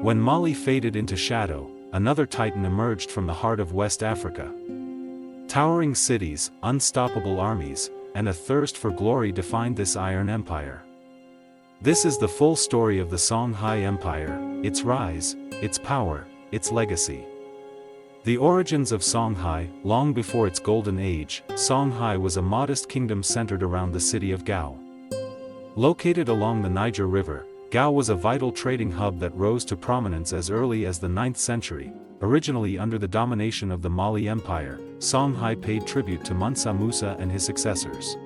When Mali faded into shadow, another titan emerged from the heart of West Africa. Towering cities, unstoppable armies, and a thirst for glory defined this iron empire. This is the full story of the Songhai Empire, its rise, its power, its legacy. The origins of Songhai. Long before its golden age, Songhai was a modest kingdom centered around the city of Gao. Located along the Niger River, Gao was a vital trading hub that rose to prominence as early as the 9th century. Originally under the domination of the Mali Empire, Songhai paid tribute to Mansa Musa and his successors.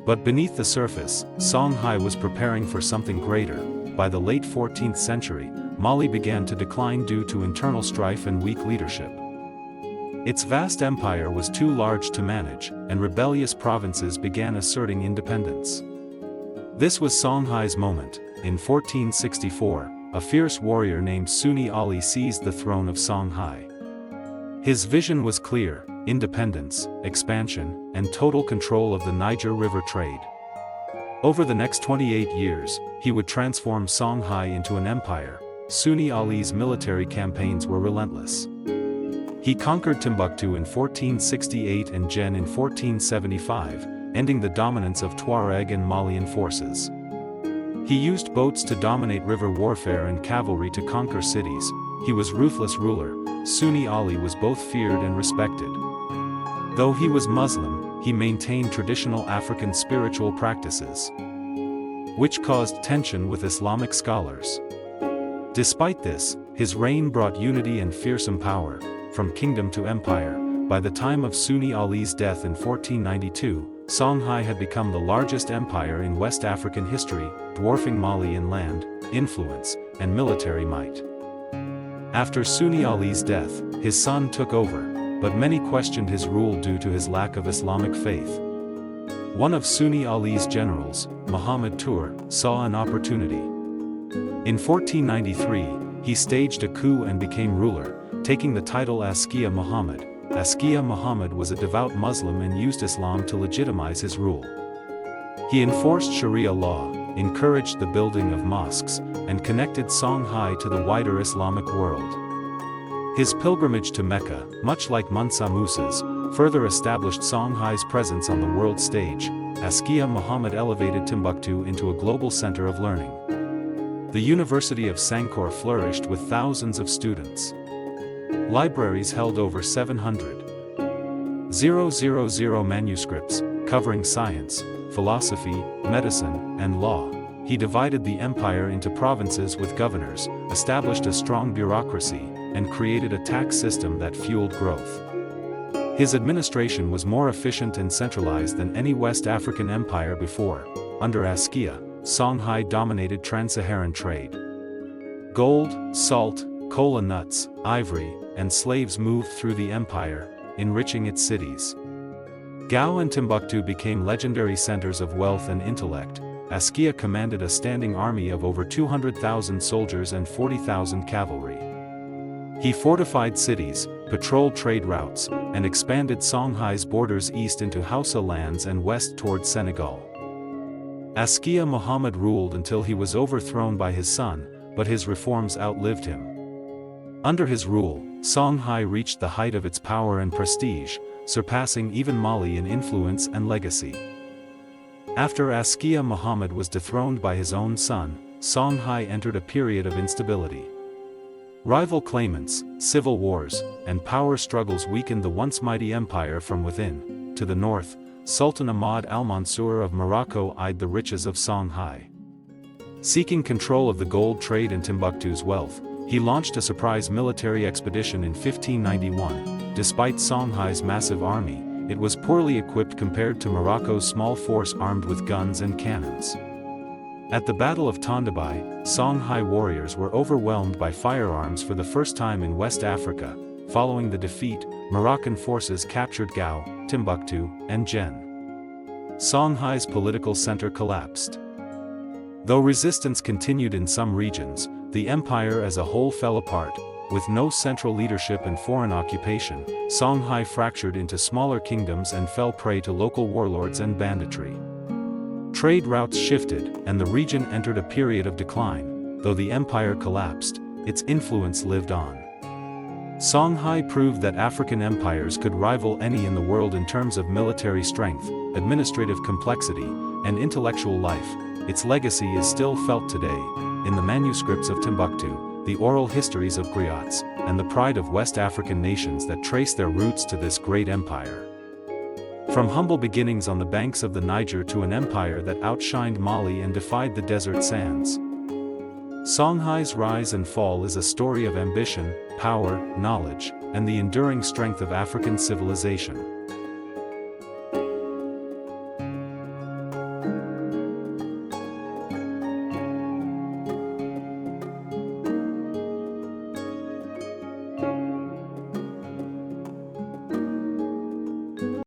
But beneath the surface, Songhai was preparing for something greater. By the late 14th century, Mali began to decline due to internal strife and weak leadership. Its vast empire was too large to manage, and rebellious provinces began asserting independence. This was Songhai's moment. In 1464, a fierce warrior named Sunni Ali seized the throne of Songhai. His vision was clear: independence, expansion, and total control of the Niger River trade. Over the next 28 years, he would transform Songhai into an empire. Sunni Ali's military campaigns were relentless. He conquered Timbuktu in 1468 and Jen in 1475, ending the dominance of Tuareg and Malian forces. He used boats to dominate river warfare and cavalry to conquer cities. He was a ruthless ruler. Sunni Ali was both feared and respected. Though he was Muslim, he maintained traditional African spiritual practices, which caused tension with Islamic scholars. Despite this, his reign brought unity and fearsome power, from kingdom to empire. By the time of Sunni Ali's death in 1492, Songhai had become the largest empire in West African history, dwarfing Mali in land, influence, and military might. After Sunni Ali's death, his son took over, but many questioned his rule due to his lack of Islamic faith. One of Sunni Ali's generals, Muhammad Tur, saw an opportunity. In 1493, he staged a coup and became ruler, taking the title Askia Muhammad. Askia Muhammad was a devout Muslim and used Islam to legitimize his rule. He enforced Sharia law, encouraged the building of mosques, and connected Songhai to the wider Islamic world. His pilgrimage to Mecca, much like Mansa Musa's, further established Songhai's presence on the world stage. Askia Muhammad elevated Timbuktu into a global center of learning. The University of Sankore flourished with thousands of students. Libraries held over 700,000 manuscripts, covering science, philosophy, medicine, and law. He divided the empire into provinces with governors, established a strong bureaucracy, and created a tax system that fueled growth. His administration was more efficient and centralized than any West African empire before. Under Askia, Songhai dominated Trans-Saharan trade. Gold, salt, cola nuts, ivory, and slaves moved through the empire, enriching its cities. Gao and Timbuktu became legendary centers of wealth and intellect. Askia commanded a standing army of over 200,000 soldiers and 40,000 cavalry. He fortified cities, patrolled trade routes, and expanded Songhai's borders east into Hausa lands and west toward Senegal. Askia Muhammad ruled until he was overthrown by his son, but his reforms outlived him. Under his rule, Songhai reached the height of its power and prestige, surpassing even Mali in influence and legacy. After Askia Muhammad was dethroned by his own son, Songhai entered a period of instability. Rival claimants, civil wars, and power struggles weakened the once mighty empire from within. To the north, Sultan Ahmad al-Mansur of Morocco eyed the riches of Songhai. Seeking control of the gold trade and Timbuktu's wealth, he launched a surprise military expedition in 1591. Despite Songhai's massive army, it was poorly equipped compared to Morocco's small force armed with guns and cannons. At the Battle of Tondibi, Songhai warriors were overwhelmed by firearms for the first time in West Africa. Following the defeat, Moroccan forces captured Gao, Timbuktu, and Jen. Songhai's political center collapsed. Though resistance continued in some regions, the empire as a whole fell apart. With no central leadership and foreign occupation, Songhai fractured into smaller kingdoms and fell prey to local warlords and banditry. Trade routes shifted, and the region entered a period of decline. Though the empire collapsed, its influence lived on. Songhai proved that African empires could rival any in the world in terms of military strength, administrative complexity, and intellectual life. Its legacy is still felt today, in the manuscripts of Timbuktu, the oral histories of griots, and the pride of West African nations that trace their roots to this great empire. From humble beginnings on the banks of the Niger to an empire that outshined Mali and defied the desert sands, Songhai's rise and fall is a story of ambition, power, knowledge, and the enduring strength of African civilization.